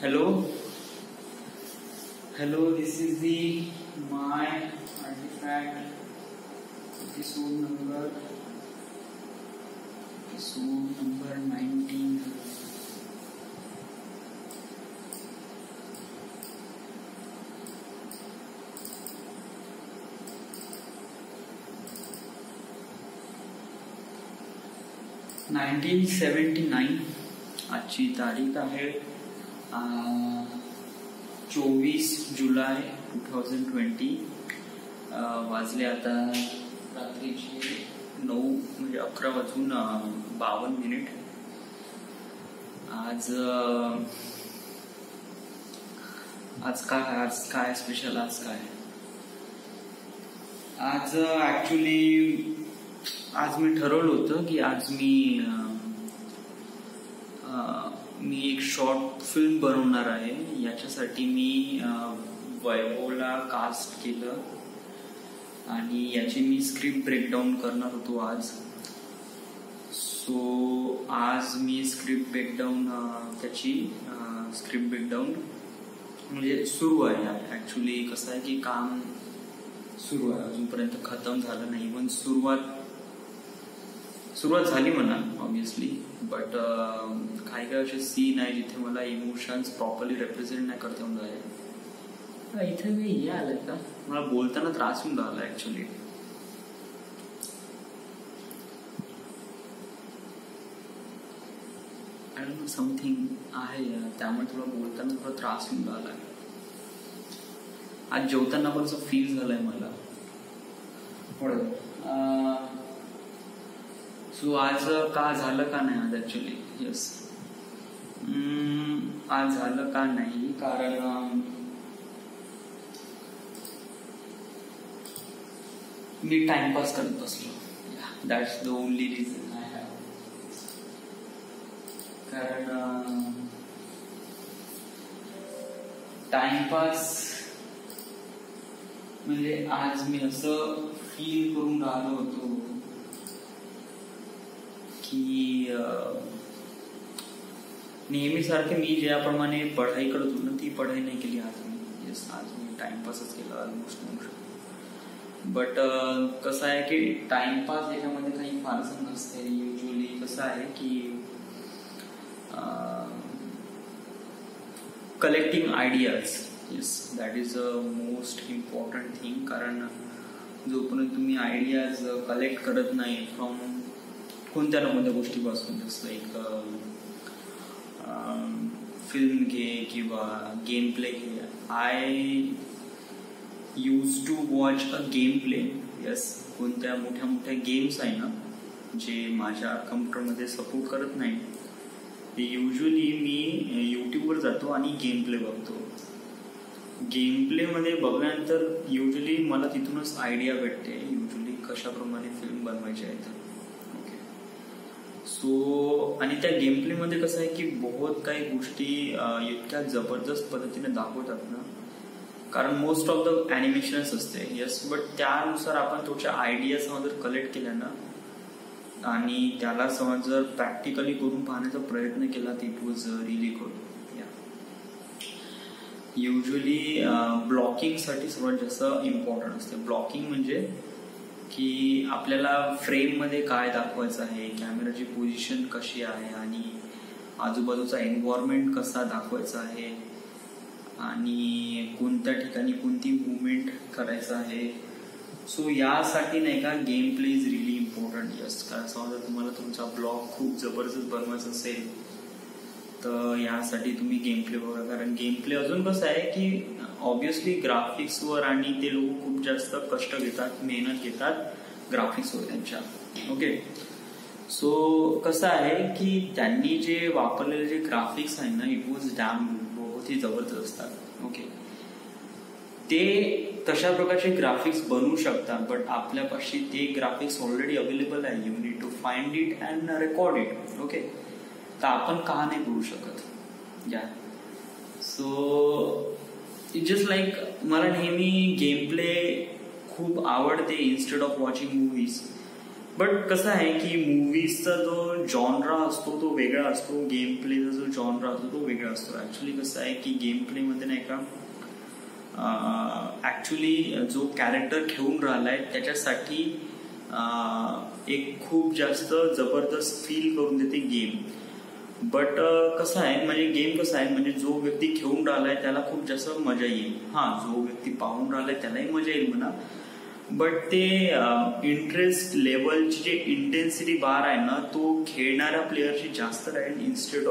Hello, this is the my artifact episode number 19. आजची तारीख आहे 24 जुलै 2020. वाजले आता रात्रीचे 9 म्हणजे 11:52. आज काय स्पेशल? आज ऍक्च्युली आज मी ठरवलं होतं की आज मी एक शॉर्ट फिल्म बनवणार आहे. याच्यासाठी मी वैभवला कास्ट केलं आणि याची मी स्क्रिप्ट ब्रेकडाऊन करणार होतो आज. सो आज मी स्क्रिप्ट ब्रेकडाऊन म्हणजे सुरू आहे. ऍक्च्युली कसं आहे की काम सुरू आहे, अजूनपर्यंत खतम झालं नाही. पण सुरुवात झाली म्हणा ऑब्विसली, बट काही असे सीन आहे जिथे मला इमोशन्स प्रॉपरली रिप्रेझेंट नाही करता येऊन राहिले. इथे मी हे आलंय का, मला बोलताना त्रास होऊन राहिला actually. I don't know something आहे त्यामुळे तुला बोलताना थोडा त्रास होऊन राहिला. आज जेवताना पण असं फील झालंय मला. सो आज का झालं का नाही आज ऍक्च्युली येस आज झालं का नाही कारण मी टाइमपास करत बसलो. That's the only reason I have. कारण टाइमपास म्हणजे आज मी असं फील करून राहिलो होतो की नेहमीसारखे मी ज्याप्रमाणे पढाई करत होतो ना ती पढाई नाही केली आज मी. येस आज मी टाइमपासच केला ऑलमोस्ट. बट कसं आहे की टाइमपास याच्यामध्ये काही फारसं नसते. युजली कसं आहे की collecting ideas. Yes that is a most important thing. कारण जोपर्यंत तुम्ही आयडियाज कलेक्ट करत नाही फ्रॉम कोणत्या ना कोणत्या गोष्टीपासून, जसं एक फिल्म घे किंवा गेम प्ले घे. I use to watch a game play. Yes कोणत्या मोठ्या गेम्स आहे ना जे माझ्या कम्प्युटरमध्ये सपोर्ट करत नाही, ते युजली मी युट्यूबवर जातो आणि गेम प्ले बघतो. गेम प्ले मध्ये बघल्यानंतर युजली मला तिथूनच आयडिया भेटते युजली कशाप्रमाणे फिल्म बनवायची आहे. सो आणि त्या गेम प्ले मध्ये कसं आहे की बहुत काही गोष्टी इतक्या जबरदस्त पद्धतीने दाखवतात ना, कारण मोस्ट ऑफ द अॅनिमेशन्स असते. येस बट त्यानुसार आपण तुमच्या आयडिया जर कलेक्ट केल्या ना आणि त्याला जर प्रॅक्टिकली करून पाहण्याचा प्रयत्न केला तर it was really good. Usually blocking साठी सर्वात जास्त इम्पॉर्टंट असते. ब्लॉकिंग म्हणजे की आपल्याला फ्रेम मध्ये काय दाखवायचं आहे, कॅमेराची पोझिशन कशी आहे आणि आजूबाजूचा एन्व्हायरमेंट कसा दाखवायचा आहे आणि कोणत्या ठिकाणी कोणती मुवमेंट करायचं आहे. सो यासाठी नाही का game play is really important. Yes कारण समजा तुम्हाला तुमचा ब्लॉग खूप जबरदस्त बनवायचा असेल तर यासाठी तुम्ही गेम प्ले बघा. कारण गेम प्ले अजून कसं आहे की ऑब्विसली ग्राफिक्सवर आणि ते लोक खूप जास्त कष्ट घेतात, मेहनत घेतात ग्राफिक्सवर त्यांच्या. ओके सो कसं आहे की त्यांनी जे वापरलेले जे ग्राफिक्स आहे ना इट वॉज डॅम बहुत ही जबरदस्त असतात. ओके ते तशा प्रकारचे ग्राफिक्स बनवू शकतात, बट आपल्यापाशी ते ग्राफिक्स ऑलरेडी अवेलेबल आहे. You need to find it and record it. Okay तर आपण का नाही करू शकत. या सो इट जस्ट लाईक मला नेहमी गेम प्ले खूप आवडते instead of watching movies. But कसं आहे की मूवीजचा जो जॉनरा असतो तो वेगळा असतो, गेम प्लेचा जो जॉनरा असतो तो वेगळा असतो. ऍक्च्युली कसं आहे की गेम प्ले मध्ये नाही का ऍक्च्युली जो कॅरेक्टर खेळून राहिलाय त्याच्यासाठी एक खूप जास्त जबरदस्त फील करून देते गेम. बट कसं आहे म्हणजे गेम कसं आहे म्हणजे जो व्यक्ती खेळून राहिलाय त्याला खूप जास्त मजा येईल. जो व्यक्ती पाहून राहिलाय त्यालाही मजा येईल म्हणा, बट ते इंटरेस्ट लेवलची जे इंटेन्सिटी बार आहे ना तो खेळणाऱ्या प्लेअरची जास्त राहील इन्स्टेड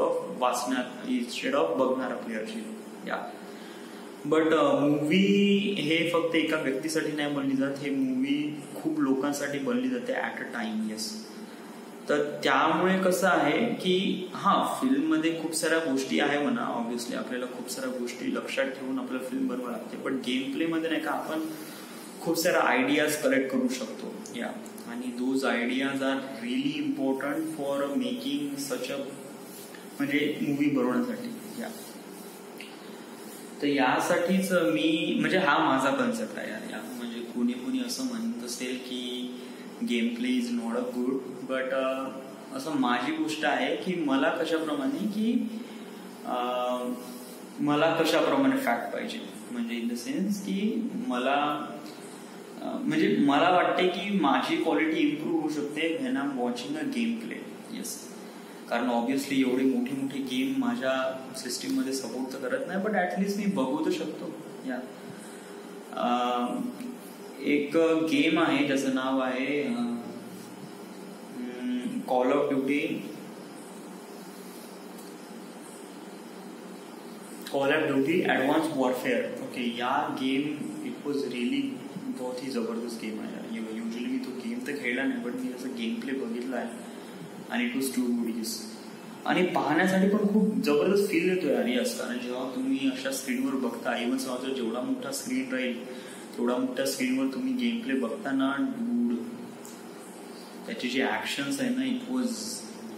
ऑफ बघणाऱ्या प्लेअरची. बट मूवी हे फक्त एका व्यक्तीसाठी नाही बनली जात, हे मूवी खूप लोकांसाठी बनली जाते ऍट अ टाइम. येस, तर त्यामुळे कसं आहे की फिल्म मध्ये खूप साऱ्या गोष्टी आहे म्हणा, ऑब्व्हियसली आपल्याला खूप साऱ्या गोष्टी लक्षात ठेवून आपल्याला फिल्म बनवावी लागते. बट गेम प्ले मध्ये नाही का आपण खूप साऱ्या आयडियाज कलेक्ट करू शकतो. आणि those ideas are really important for making such a म्हणजे मूवी बनवण्यासाठी. तर यासाठीच मी म्हणजे हा माझा कन्सेप्ट आहे यार. म्हणजे कोणी असं म्हणत असेल की game play is not a good, but असं माझी गोष्ट आहे की मला कशाप्रमाणे फॅक्ट पाहिजे, म्हणजे इन द सेन्स की मला वाटते की माझी क्वालिटी इम्प्रूव्ह होऊ शकते when I am watching a game play. Yes, कारण ऑब्व्हियसली एवढे मोठे गेम माझ्या सिस्टीम मध्ये सपोर्ट तर करत नाही, बट ऍटलिस्ट मी बघू तर शकतो. एक गेम आहे ज्याचं नाव आहे call of duty advance warfare. Okay, या गेम इट वॉज रिअली बहुत ही जबरदस्त गेम आहे. युजली मी तो गेम तर खेळला नाही, बट मी असं गेम प्ले बघितला आहे आणि इट वॉज टू गुड. आणि पाहण्यासाठी पण खूप जबरदस्त फील येतो यार. यस, कारण जेव्हा तुम्ही अशा स्क्रीनवर बघता, इव्हन समजा जेवढा मोठा स्क्रीन राहील तेवढा मोठ्या स्क्रीनवर तुम्ही गेम प्ले बघताना डूड त्याचे जे ऍक्शन्स आहे ना it was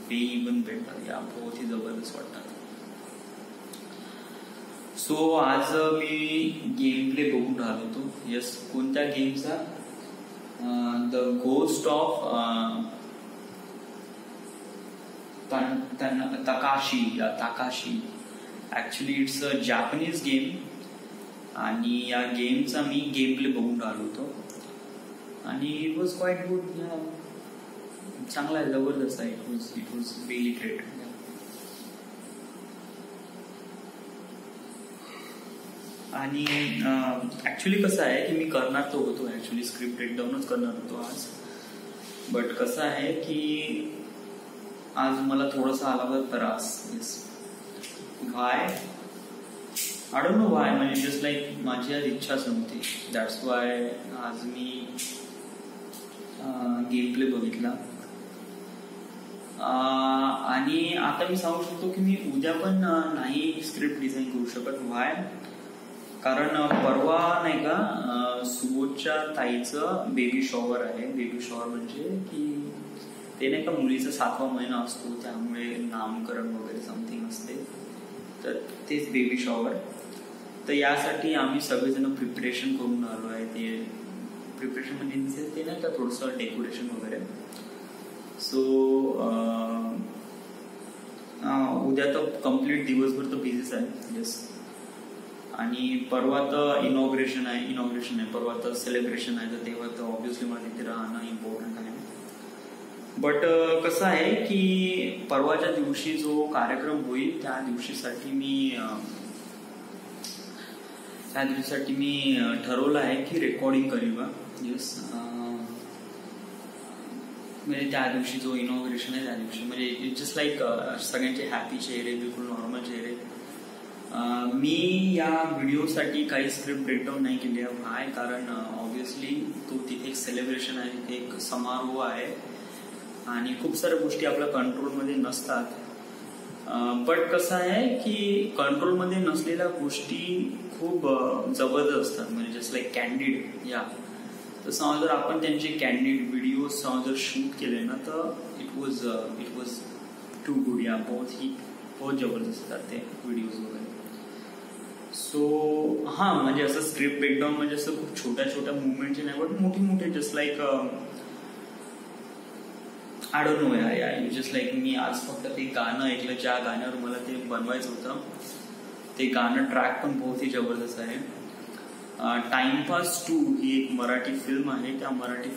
way even better. बहुत ही जबरदस्त वाटतात. सो आज मी गेम प्ले बघून राहिलो होतो. यस, कोणत्या गेमचा? The ghost of Takashi. Actually it's a Japanese game आणि या गेमचा मी गेम प्ले बघून राहिलो होतो आणि इट वॉज क्वाईट गुड. चांगला आहे, जबरदस्त आहे. It was really great. आणि ऍक्च्युली कसं आहे की मी करणार तो होतो, ऍक्च्युली स्क्रिप्ट ब्रेकडाऊनच करणार होतो आज. बट कसं आहे की आज मला थोडासा आला होता त्रास. Y I don't no Y, म्हणजे जस्ट लाईक माझी आज इच्छाच नव्हती. दॅट्स वाय आज मी गेम प्ले बघितला. आणि आता मी सांगू शकतो की मी उद्या पण नाही स्क्रिप्ट डिझाईन करू शकत. वाय? कारण परवा नाही का सुबोधच्या ताईचं बेबी शॉवर आहे. बेबी शॉवर म्हणजे की ते नाही का मुलीचा 7वा महिना असतो, त्यामुळे नामकरण वगैरे समथिंग असते, तर तेच बेबी शॉवर. तर यासाठी आम्ही सगळेजण प्रिपरेशन करून आलो आहे. ते प्रिपरेशन म्हणजे ते नाही का थोडंसं डेकोरेशन वगैरे. सो उद्या तर कम्प्लीट दिवसभर तर बिझीच आहे. येस, आणि परवा तर इनॉग्रेशन आहे, परवा तर सेलिब्रेशन आहे, तर तेव्हा तर ऑब्व्हियसली मला तिथे राहणं इम्पॉर्टंट आहे. बट कसं आहे की परवाच्या दिवशी जो कार्यक्रम होईल त्या दिवशीसाठी मी ठरवलं आहे की रेकॉर्डिंग करीन. येस, म्हणजे त्या दिवशी जो इनॉग्रेशन आहे त्या दिवशी म्हणजे इट्स जस्ट लाईक सगळ्यांचे हॅपी चेहरे, बिलकुल नॉर्मल चेहरे. मी या व्हिडिओसाठी काही स्क्रिप्ट ब्रेकडाऊन नाही केली आहे. कारण ऑब्व्हियसली तो तिथे एक सेलिब्रेशन आहे, तिथे एक समारोह आहे आणि खूप साऱ्या गोष्टी आपल्या कंट्रोलमध्ये नसतात. बट कसं आहे की कंट्रोलमध्ये नसलेल्या गोष्टी खूप जबरदस्त असतात. म्हणजे जस्ट लाईक कॅन्डिड. तर समजा जर आपण त्यांचे कॅन्डिड व्हिडिओ जर शूट केले ना तर इट वॉज टू गुड. बहुत जबरदस्त असतात ते व्हिडिओज वगैरे. सो म्हणजे असं स्क्रिप्ट ब्रेकडाऊन म्हणजे असं खूप छोट्या मुवमेंटचे नाही, बट मोठे just like I don't no यार, यू जस्ट लाईक मी आज फक्त ते गाणं ऐकलं ज्या गाण्यावर मला ते बनवायचं होतं. ते गाणं ट्रॅक पण बहुत ही जबरदस्त आहे. टाइमपास 2 ही एक मराठी फिल्म आहे. त्या मराठी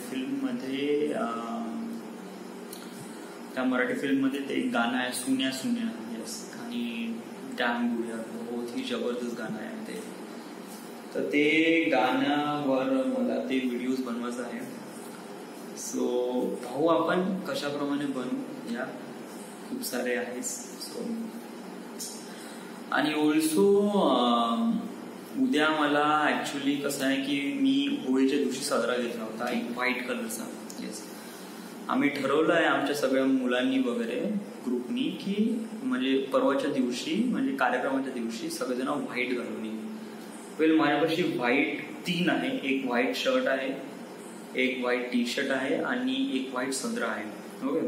फिल्ममध्ये ते एक गाणं आहे सुन्या सुन्या. येस, आणि डॅम गुडिया बहुत ही जबरदस्त गाणं आहे ते. तर ते गाण्यावर मला ते व्हिडिओज बनवायचं आहे. सो भाऊ आपण कशाप्रमाणे बनवू या, खूप सारे आहेत. सो आणि ऑल्सो उद्या मला ऍक्च्युली कसं आहे की मी होळीच्या दिवशी साजरा घेतला होता एक व्हाईट कलरचा. येस, आम्ही ठरवलं आहे आमच्या सगळ्या मुलांनी वगैरे ग्रुपनी की म्हणजे परवाच्या दिवशी म्हणजे कार्यक्रमाच्या दिवशी सगळेजण व्हाईट घालून ये. वेल माझ्यापाशी व्हाईट 3 आहे. एक व्हाईट शर्ट आहे, एक व्हाईट टी शर्ट आहे आणि एक व्हाईट सदरा आहे. ओके,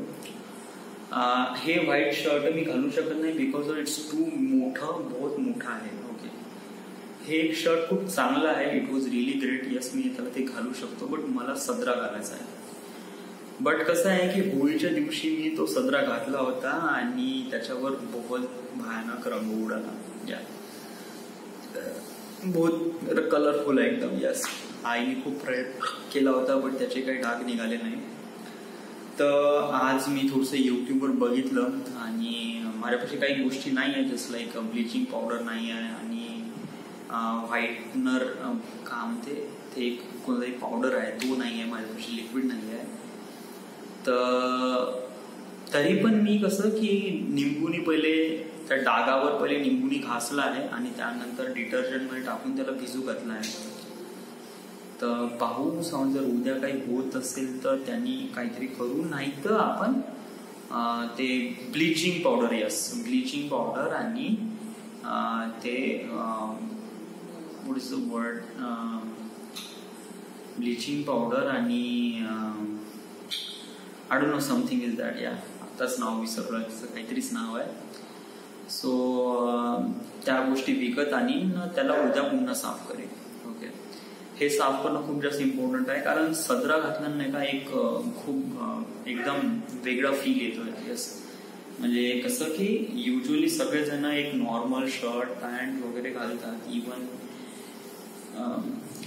हे व्हाईट शर्ट मी घालू शकत नाही बिकॉज इट्स टू मोठं, बहुत मोठा आहे. ओके, हे एक शर्ट खूप चांगलं आहे, it was really great. Yes, मी त्याला ते घालू शकतो, बट मला सदरा घालायचा आहे. बट कसं आहे की होळीच्या दिवशी मी तो सदरा घातला होता आणि त्याच्यावर बहुत भयानक रंग उडाला. या बहुत कलरफुल आहे एकदम. यस, आईने खूप प्रयत्न केला होता बट त्याचे काही डाग निघाले नाही. तर आज मी थोडंसं युट्यूबवर बघितलं आणि माझ्यापाशी काही गोष्टी नाही आहे, जसं लाईक ब्लिचिंग पावडर नाही आहे आणि व्हाईटनर का म्हणते ते एक कोणताही पावडर आहे तो नाही आहे माझ्यापाशी, लिक्विड नाही आहे. तर तरी पण मी कसं की निंबूनी पहिले त्या डागावर पहिले निंबूनी घासला आहे आणि त्यानंतर डिटर्जंटमध्ये टाकून त्याला भिजू घातला आहे. तर पाहू समज जर उद्या काही होत असेल तर त्यांनी काहीतरी करू, नाही तर आपण ते bleaching powder, yes bleaching powder आणि ते what is the word, bleaching powder आणि I don't know something is that. या आताच नाव विसरलं, काहीतरीच नाव आहे. सो त्या गोष्टी विकत आणि त्याला उद्या पुन्हा साफ करेल. ओके, हे साफ करणं खूप जास्त इम्पॉर्टंट आहे कारण सदरा घातल्यानं नाही का एक खूप एकदम वेगळा फील येतो. यस, म्हणजे कसं की युजली सगळेजण एक नॉर्मल शर्ट पॅन्ट वगैरे घालतात. इवन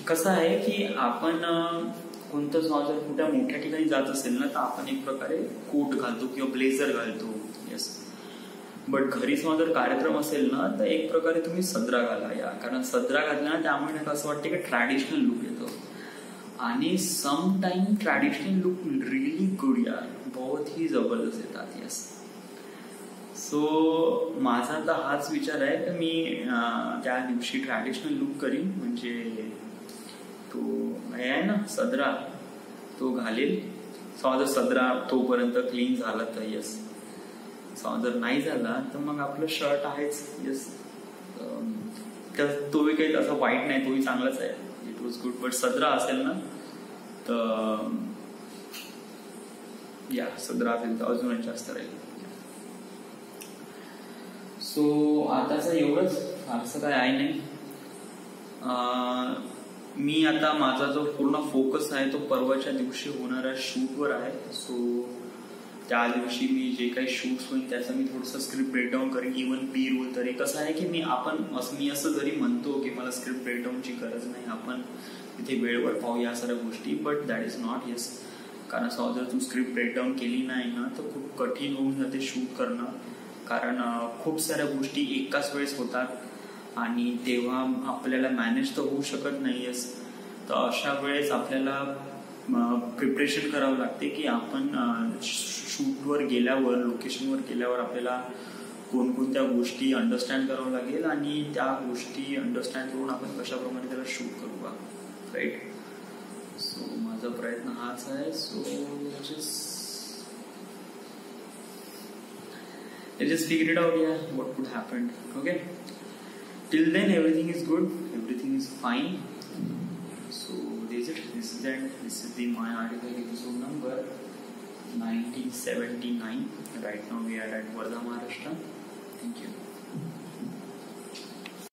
कसं आहे की आपण कोणतं जर कुठल्या मोठ्या ठिकाणी जात असेल ना तर आपण एक प्रकारे कोट घालतो किंवा ब्लेझर घालतो. येस, बट घरी जर कार्यक्रम असेल ना तर एक प्रकारे तुम्ही सदरा घाला. या कारण सदरा घातला ना त्यामुळे असं वाटतं की ट्रॅडिशनल लुक येतो आणि some time traditional look really good यार, बहुत ही जबरदस्त येतात. येस, सो माझा तर हाच विचार आहे की मी त्या दिवशी ट्रॅडिशनल लुक करीन. म्हणजे तो हे आहे ना सदरा तो घालेल. समजा सदरा तोपर्यंत क्लीन झाला तर यस, समजा जर नाही झाला तर मग आपलं शर्ट आहेच. यस, तोही काही असं वाईट नाही, तोही चांगलाच आहे, इट वॉज गुड. बट सदरा असेल ना तर या सदरा असेल तर अजूनच जास्त राहील. सो आताचं एवढंच, फारसं काय आहे नाही. मी आता माझा जो पूर्ण फोकस आहे तो परवाच्या दिवशी होणाऱ्या शूटवर आहे. सो त्या दिवशी मी जे काही शूट्स होईल त्याचं मी थोडंसं स्क्रिप्ट ब्रेकडाऊन करेन. इव्हन बी रोल तरी कसं आहे की मी असं जरी म्हणतो की मला स्क्रिप्ट ब्रेकडाऊनची गरज नाही, आपण तिथे वेळेवर पाहू या साऱ्या गोष्टी, but that is not. Yes, कारण जर तू स्क्रिप्ट ब्रेकडाऊन केली नाही ना तर खूप कठीण होऊन जाते शूट करणं. कारण खूप साऱ्या गोष्टी एकाच वेळेस होतात आणि तेव्हा आपल्याला मॅनेज तर होऊ शकत नाही. येस, तर अशा वेळेस आपल्याला प्रिपरेशन करावं लागते की आपण शूटवर गेल्यावर, लोकेशनवर गेल्यावर आपल्याला कोणकोणत्या गोष्टी अंडरस्टँड करावं लागेल आणि त्या गोष्टी अंडरस्टँड करून आपण कशाप्रमाणे त्याला शूट करू का, राईट. सो माझा प्रयत्न हाच आहे. So just figure it out, yeah, what could happen. Okay, till then everything is good, everything is fine. So this is the my article episode number 1979. Right now we are at Wardha, Maharashtra. Thank you.